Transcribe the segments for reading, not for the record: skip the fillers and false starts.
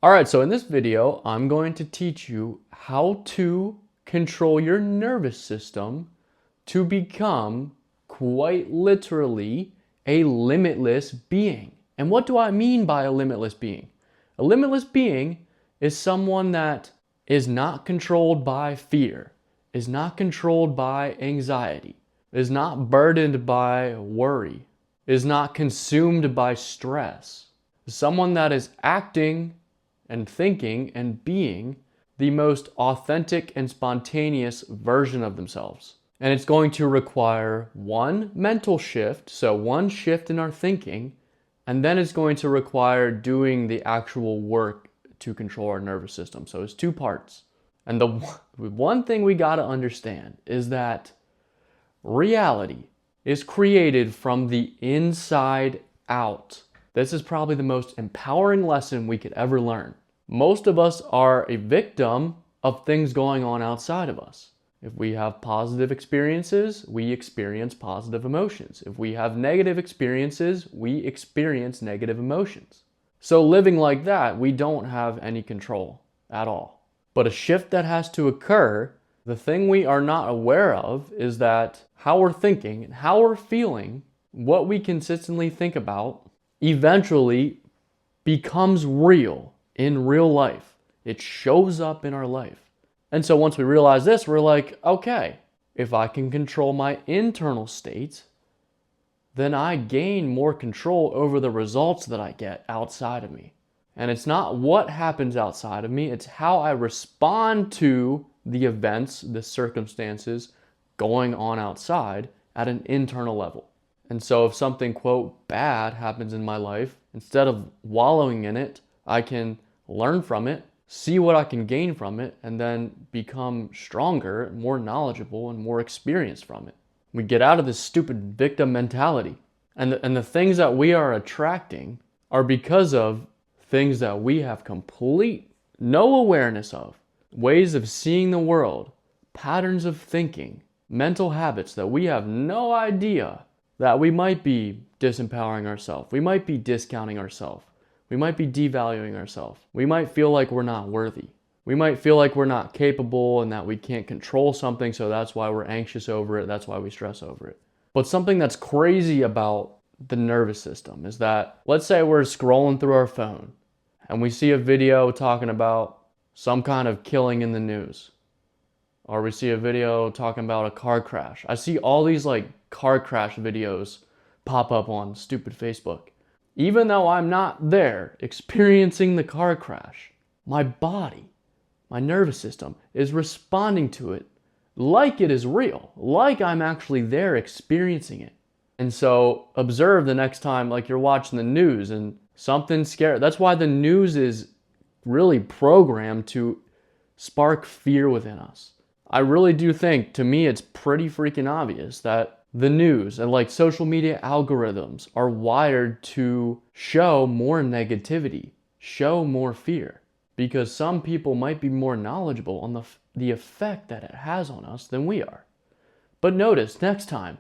All right, so in this video, I'm going to teach you how to control your nervous system to become quite literally a limitless being. And what do I mean by a limitless being? A limitless being is someone that is not controlled by fear, is not controlled by anxiety, is not burdened by worry, is not consumed by stress. Someone that is acting and thinking and being the most authentic and spontaneous version of themselves. And it's going to require one mental shift, so one shift in our thinking, and then it's going to require doing the actual work to control our nervous system. So it's two parts. And the one thing we got to understand is that reality is created from the inside out. This is probably the most empowering lesson we could ever learn. Most of us are a victim of things going on outside of us. If we have positive experiences, we experience positive emotions. If we have negative experiences, we experience negative emotions. So living like that, we don't have any control at all. But a shift that has to occur, the thing we are not aware of is that how we're thinking and how we're feeling, what we consistently think about, eventually becomes real in real life. It shows up in our life. And so once we realize this, we're like, okay, if I can control my internal state, then I gain more control over the results that I get outside of me. And it's not what happens outside of me, it's how I respond to the events, the circumstances going on outside at an internal level. And so if something, quote, bad happens in my life, instead of wallowing in it, I can learn from it, see what I can gain from it, and then become stronger, more knowledgeable, and more experienced from it. We get out of this stupid victim mentality. And the things that we are attracting are because of things that we have complete no awareness of. Ways of seeing the world, patterns of thinking, mental habits that we have no idea that we might be disempowering ourselves. We might be discounting ourselves. We might be devaluing ourselves. We might feel like we're not worthy. We might feel like we're not capable and that we can't control something, so that's why we're anxious over it. That's why we stress over it. But something that's crazy about the nervous system is that, let's say we're scrolling through our phone and we see a video talking about some kind of killing in the news. Or we see a video talking about a car crash. I see all these like car crash videos pop up on stupid Facebook. Even though I'm not there experiencing the car crash, my body, my nervous system is responding to it like it is real, like I'm actually there experiencing it. And so observe the next time like you're watching the news and something scary. That's why the news is really programmed to spark fear within us. I really do think, to me, it's pretty freaking obvious that the news and like social media algorithms are wired to show more negativity, show more fear, because some people might be more knowledgeable on the effect that it has on us than we are. But notice, next time,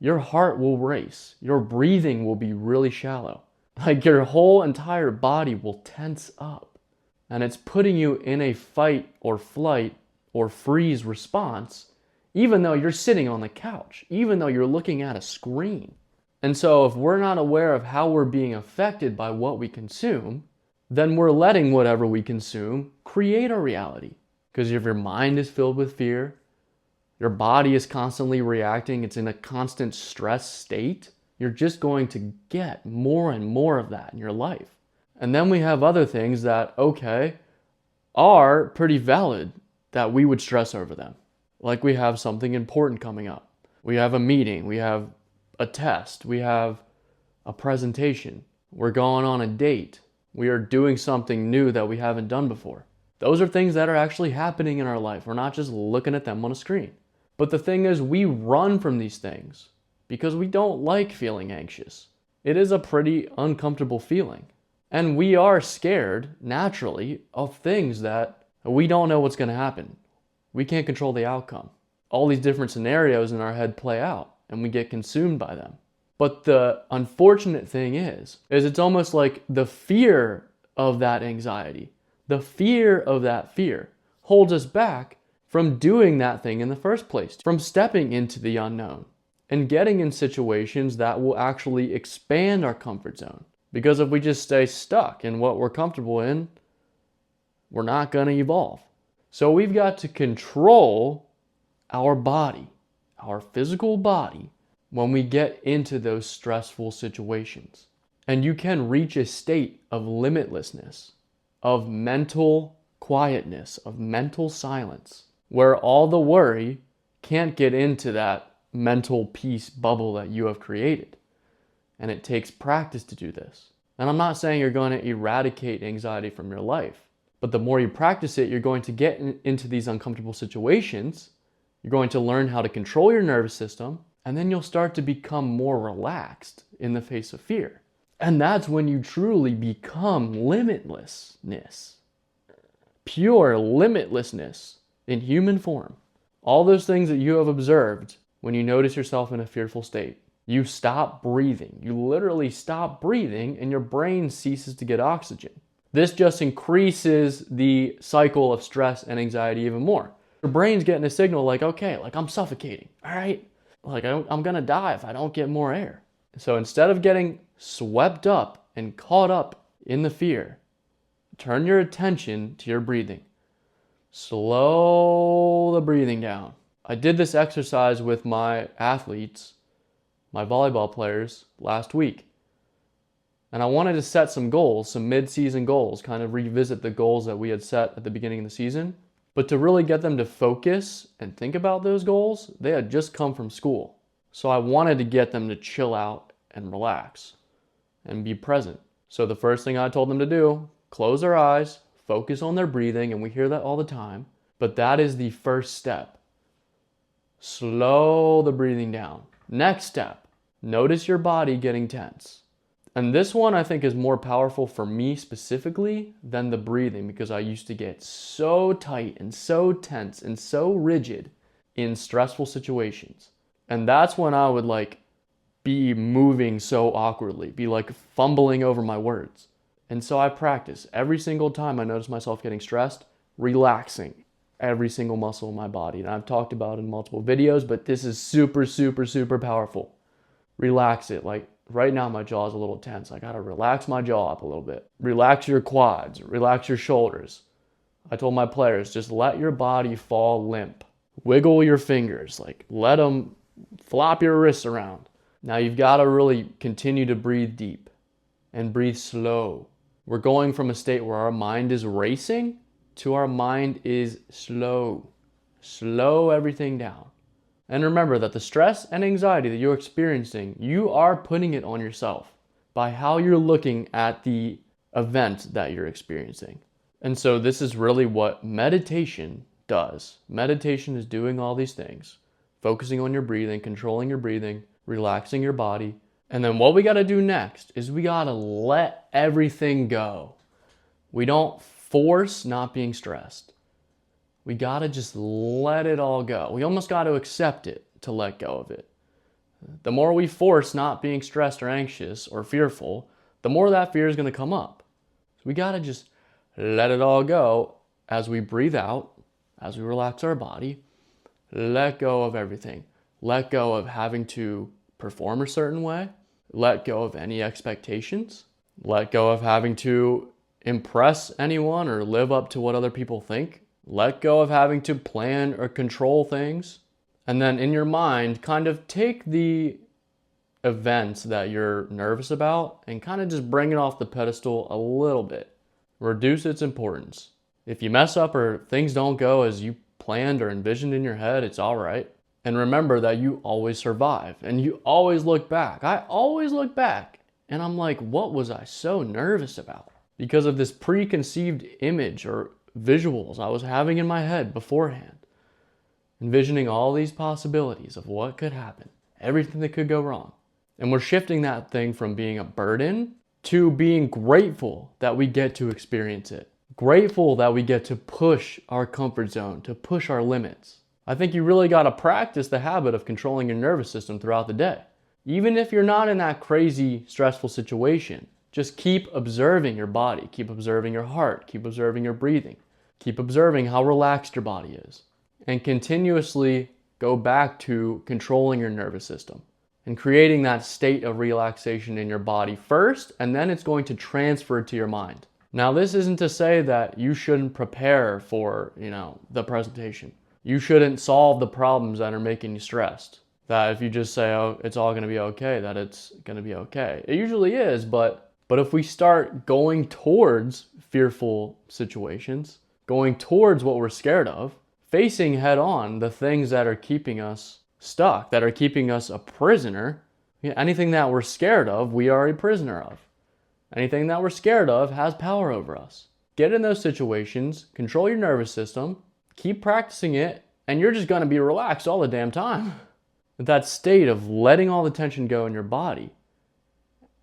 your heart will race, your breathing will be really shallow, like your whole entire body will tense up, and it's putting you in a fight or flight or freeze response, even though you're sitting on the couch, even though you're looking at a screen. And so if we're not aware of how we're being affected by what we consume, then we're letting whatever we consume create our reality. Because if your mind is filled with fear, your body is constantly reacting, it's in a constant stress state, you're just going to get more and more of that in your life. And then we have other things that, okay, are pretty valid that we would stress over them. Like we have something important coming up. We have a meeting, we have a test, we have a presentation, we're going on a date, we are doing something new that we haven't done before. Those are things that are actually happening in our life. We're not just looking at them on a screen. But the thing is, we run from these things because we don't like feeling anxious. It is a pretty uncomfortable feeling. And we are scared, naturally, of things that we don't know what's going to happen. We can't control the outcome. All these different scenarios in our head play out, and we get consumed by them. But the unfortunate thing is it's almost like the fear of that anxiety, the fear of that fear holds us back from doing that thing in the first place, from stepping into the unknown and getting in situations that will actually expand our comfort zone. Because if we just stay stuck in what we're comfortable in, we're not going to evolve. So we've got to control our body, our physical body, when we get into those stressful situations. And you can reach a state of limitlessness, of mental quietness, of mental silence, where all the worry can't get into that mental peace bubble that you have created. And it takes practice to do this. And I'm not saying you're going to eradicate anxiety from your life, but the more you practice it, you're going to get into these uncomfortable situations. You're going to learn how to control your nervous system, and then you'll start to become more relaxed in the face of fear. And that's when you truly become limitlessness. Pure limitlessness in human form. All those things that you have observed when you notice yourself in a fearful state. You stop breathing. You literally stop breathing and your brain ceases to get oxygen. This just increases the cycle of stress and anxiety even more. Your brain's getting a signal like, okay, like I'm suffocating, all right? Like I'm gonna die if I don't get more air. So instead of getting swept up and caught up in the fear, turn your attention to your breathing. Slow the breathing down. I did this exercise with my athletes, my volleyball players, last week. And I wanted to set some goals, some mid-season goals, kind of revisit the goals that we had set at the beginning of the season. But to really get them to focus and think about those goals, they had just come from school. So I wanted to get them to chill out and relax and be present. So the first thing I told them to do, close their eyes, focus on their breathing, and we hear that all the time. But that is the first step. Slow the breathing down. Next step, notice your body getting tense. And this one I think is more powerful for me specifically than the breathing, because I used to get so tight and so tense and so rigid in stressful situations. And that's when I would be moving so awkwardly, be fumbling over my words. And so I practice every single time I notice myself getting stressed, relaxing every single muscle in my body. And I've talked about it in multiple videos, but this is super, super, super powerful. Relax it. Right now my jaw is a little tense. I gotta relax my jaw up a little bit. Relax your quads, relax your shoulders. I told my players, just let your body fall limp. Wiggle your fingers, let them flop your wrists around. Now you've gotta really continue to breathe deep and breathe slow. We're going from a state where our mind is racing to our mind is slow. Slow everything down. And remember that the stress and anxiety that you're experiencing, you are putting it on yourself by how you're looking at the event that you're experiencing. And so this is really what meditation does. Meditation is doing all these things, focusing on your breathing, controlling your breathing, relaxing your body. And then what we got to do next is we got to let everything go. We don't force not being stressed. We got to just let it all go. We almost got to accept it to let go of it. The more we force not being stressed or anxious or fearful, the more that fear is going to come up. So we got to just let it all go as we breathe out, as we relax our body. Let go of everything. Let go of having to perform a certain way. Let go of any expectations. Let go of having to impress anyone or live up to what other people think. Let go of having to plan or control things. And then in your mind, kind of take the events that you're nervous about and kind of just bring it off the pedestal a little bit. Reduce its importance. If you mess up or things don't go as you planned or envisioned in your head, it's all right. And remember that you always survive and you always look back. I always look back and I'm like, what was I so nervous about? Because of this preconceived image or visuals I was having in my head beforehand, envisioning all these possibilities of what could happen, everything that could go wrong. And we're shifting that thing from being a burden to being grateful that we get to experience it. Grateful that we get to push our comfort zone, to push our limits. I think you really got to practice the habit of controlling your nervous system throughout the day. Even if you're not in that crazy, stressful situation, Just keep observing your body, keep observing your heart, keep observing your breathing, keep observing how relaxed your body is, and continuously go back to controlling your nervous system and creating that state of relaxation in your body first, and then it's going to transfer to your mind. Now, this isn't to say that you shouldn't prepare for, the presentation. You shouldn't solve the problems that are making you stressed. That if you just say, oh, it's all going to be okay, that it's going to be okay. It usually is, but if we start going towards fearful situations, going towards what we're scared of, facing head on the things that are keeping us stuck, that are keeping us a prisoner, anything that we're scared of, we are a prisoner of. Anything that we're scared of has power over us. Get in those situations, control your nervous system, keep practicing it, and you're just going to be relaxed all the damn time. That state of letting all the tension go in your body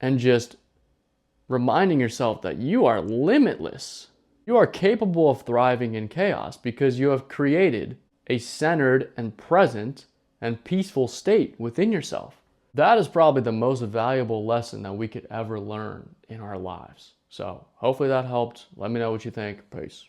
and just reminding yourself that you are limitless. You are capable of thriving in chaos because you have created a centered and present and peaceful state within yourself. That is probably the most valuable lesson that we could ever learn in our lives. So hopefully that helped. Let me know what you think. Peace.